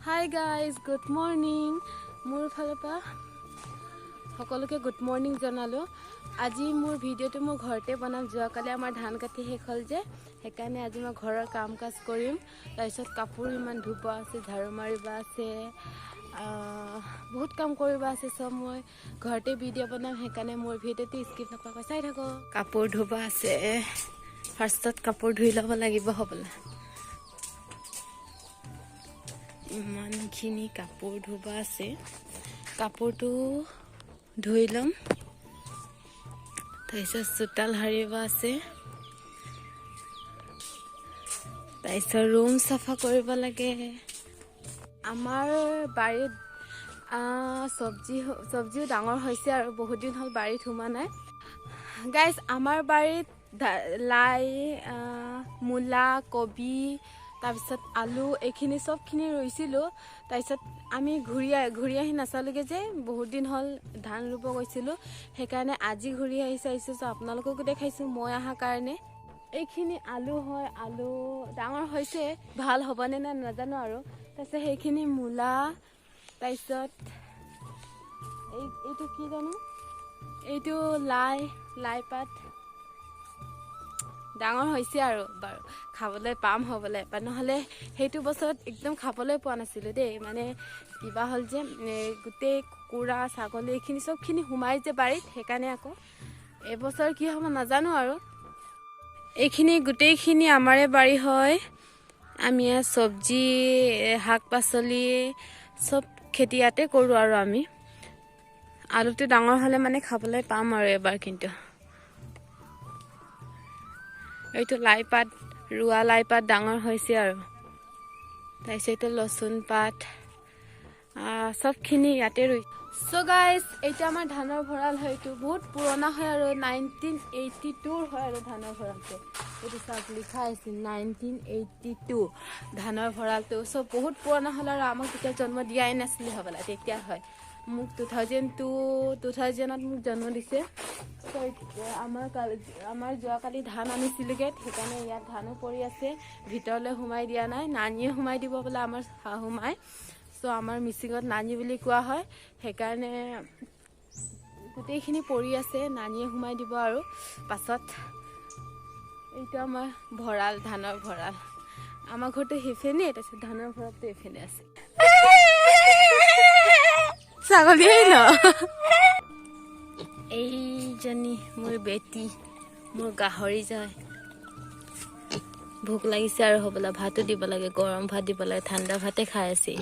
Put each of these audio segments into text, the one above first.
Hi guys good morning मोर फालपा सकलोके good morning जनालो। आज मोर video मोर घरते बनाम जोकाली आमार धान काटी शेष हल जे हेकाने आज मैं घर काम काज करिम। तारपिছত कापोर इमान धुब आछे झाड़ू मारिबा आछे बहुत काम करिबा आछे सब मैं घरते भिडिओ बनाम हेकाने मोर भिडिओ स्किप नकराकै चाइ थाको। कापोर धुबा आछे फार्स्टत कापोर धुइ लब लागिब हबला इमानखिनि कापोर धुबा आछे कापोरटो धुइ लम। तारपिছত चोताल हारिबा आछे तारपिছত रूम साफा करिब लागे। आमार बारित सब्जी डाঙर হৈছে আৰু बहुत दिन हल बारित हुमा नाइ। गाइस आमार बारित लाई मूला कबि तारपिছত आलू एखिनि सबखिनि रुइसिलो। तारपिছত आमी घुरी आहि नाचालोगे जे बहुत दिन हल धान रुब गइसिलो हेकाने আজি घुरी आहि चाइছো आपनालोकको देखाइছো মই आहा कारणे। एखिनि आलू হয় आलू डाঙर হৈছে ভাল হবনে না নাজানো আৰু। তাছে হেখিনি मूला तारपिছত এইটো কি জানো এইটো লাই পাত ডাঙৰ হৈছে আৰু বাৰু খাবলৈ পাম হবলে নহলে হেতু বছৰত একদম খাবলৈ পোৱা নাছিলো দেই। মানে কিবা হল যে গুটে কুকুৰা ছাগলী এখিনি সবখিনি হুমাই যে বাৰিত হেকানে আকৌ এবছৰ কি হ'ব নাজানো আৰু। এখিনি গুটেইখিনি আমাৰে বাৰি হয় আমি সবজি শাক পাচলি সব খেতি ইয়াতে কৰো আৰু আমি আলুটো ডাঙৰ হলে মানে খাবলৈ পাম আৰু এবাৰ। কিন্তু এইটো লাইপাত ৰুৱা লাইপাত ডাঙৰ হৈছে আৰু তাইছে লসুন পাত सबखिनि याते रुइ। सो गाइस एटा आमार धानर भराल है तो बहुत पुराना है और 1982 है और धानर भराल तो एटु सब लिखा है 1982 धानर भराल तो सब बहुत पुराना हल और आमाक तेटा जन्म दियाय नासिले हबला तेटा है मुक 2000 मुक जन्म दिसे। सो आमार जोकाली धान आनिसिलगे हेकाने या धानो परि आछे भितरले हुमाई दिया नाइ नानिए हुमाई दिबो बोला आमार हुमाई। सो आमार मिसिंगत नानी बुली कोৱা হয় हेकाने गुटेइखिनि परि आछे नानिए हुमाई दिबो आरो पाছত एटा आमार भराल धानर भराल आमार घरतो हेफेने तासे धानर भरालतो एफेने आछे ছাগলী ন এইজনী মোৰ বেটি মোৰ গাহৰি যায় ভোক লাগিছে আৰু হবলা ভাতো দিব লাগে গৰম ভাত দিব লাগে ঠাণ্ডা ভাতে খাই আছে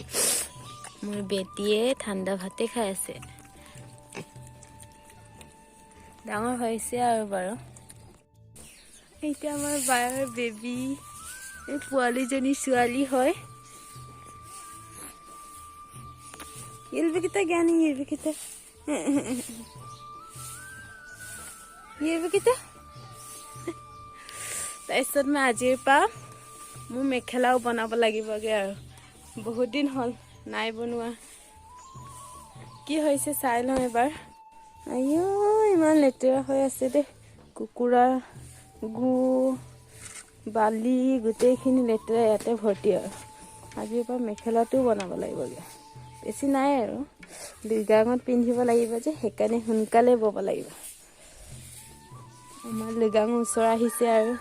মোৰ বেটিয়ে ঠাণ্ডা ভাতে খাই আছে ডাঙৰ হৈছে আৰু বাৰু। এইটা আমাৰ বাৰ বেবি এই পোৱালিজনী ছোৱালী হয় Yelbekita gani yelbekita yelbekita तारपिছত मैं आजिर पा मो मेखेलाओ बनाब लागिबगे आरो बहुत दिन हल नाइ बनवा की होइसे चाइ लम एबार। आयो इमान लेतेरा হৈ আছে दे कुकुरा गु बाली गुटेइखिनि लेतेरा याते भर्ती आरो आजिर पा मेखेलाটো बनाब लागिबगे बेसी नाइ आरो लुगांगत पिन्धिब लागिब जे हेकाने हुनकाले बब लागिब। आमार लुगांग उसर आहिसे आरो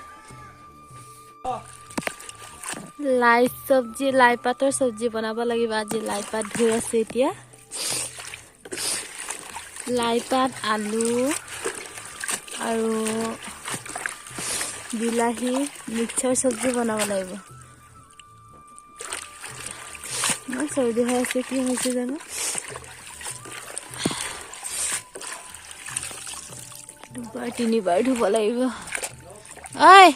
लाई सब्जी लाई पातर सब्जी बनाब लागिब। आज लाई पात धुइ आछे एतिया लाई पात आलू आरो बिलाही मिक्सर सब्जी बनाब लागिब। मैं सर्दी হৈ আছে কি হৈছে জানো দুবাৰ তিনিবাৰ ধুব লাগিব। ঐ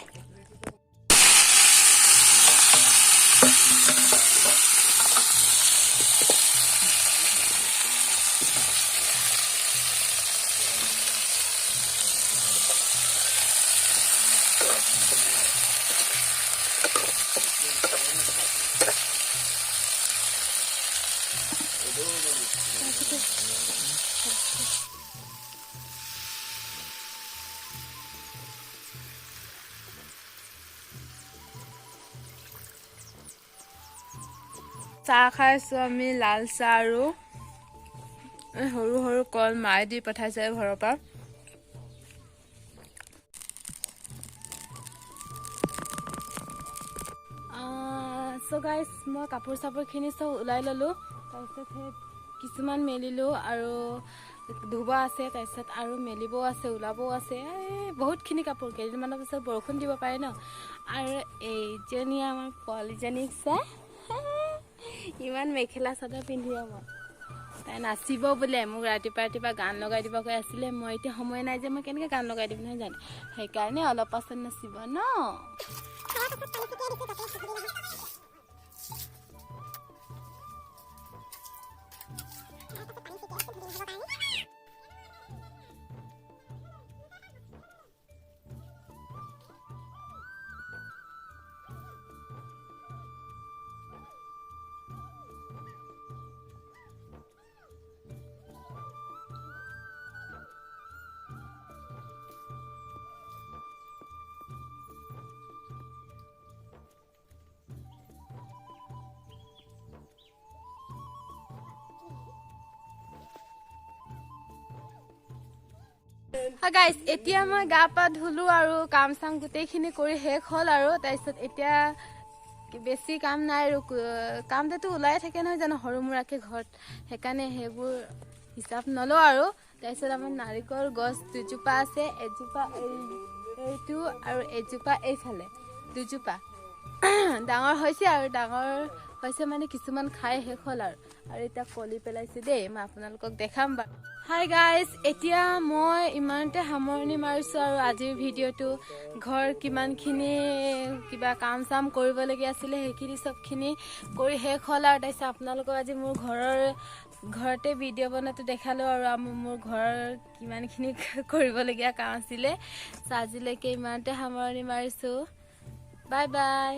চাহ খাইছো আমি লাল চাহ আৰু সৰু সৰু কল মায়ে দি পঠাইছে ঘৰৰ পৰা সো গাইস মই কাপোৰ চাপোৰখিনি সব ওলাই ললো তাৰপিছত কিছুমান মেলিলো আৰু ধুবা আছে তাৰপিছত আৰু মেলিবও আছে ওলাবও আছে বহুতখিনি কাপোৰ কেইদিনমানৰ পিছত বৰষুণ দিব পাৰে ন আৰু এইজনী আমাৰ পলিজনীক চাই ইমান মেখেলা চাদৰ পিন্ধি মই তাই নাচিব বোলে মোক ৰাতিপুৱা গান লগাই দিব কৈ আছিলে মই এতিয়া সময় নাই যে মই কেনেকৈ গান লগাই দিব নহয় জানো সেইকাৰণে অলপ পাছত নাচিব ন গাইস এতিয়া মই গা পা ধুলো আৰু কাম চাম গোটেইখিনি কৰি শেষ হ'ল আৰু তাৰপিছত এতিয়া বেছি কাম নাই আৰু কামটো ওলাই থাকে নহয় জানো সৰু মুৰাকে ঘৰত সেইকাৰণে সেইবোৰ হিচাপ নলওঁ আৰু তাৰপিছত আমাৰ নাৰিকল গছ দুজোপা আছে এজোপা এইটো আৰু এজোপা এইফালে দুজোপা ডাঙৰ হৈছে আৰু ডাঙৰ হৈছে মানে কিছুমান খাই শেষ হ'ল আৰু এতিয়া কলি পেলাইছে দেই মই আপোনালোকক দেখাম বা হাই গাইস এতিয়া মই ইমানতে সামৰণি মাৰিছো আৰু আজিৰ ভিডিঅ'টো ঘৰ কিমানখিনি কিবা কাম চাম কৰিবলগীয়া আছিলে সেইখিনি সবখিনি কৰি শেষ হ'ল আৰু তাৰপিছত আপোনালোকক আজি মোৰ ঘৰতে ভিডিঅ' বনাটো দেখালো আৰু মোৰ ঘৰৰ কিমানখিনি কৰিবলগীয়া কাম আছিলে আজিলৈকে ইমানতে সামৰণি মাৰিছো বাই বাই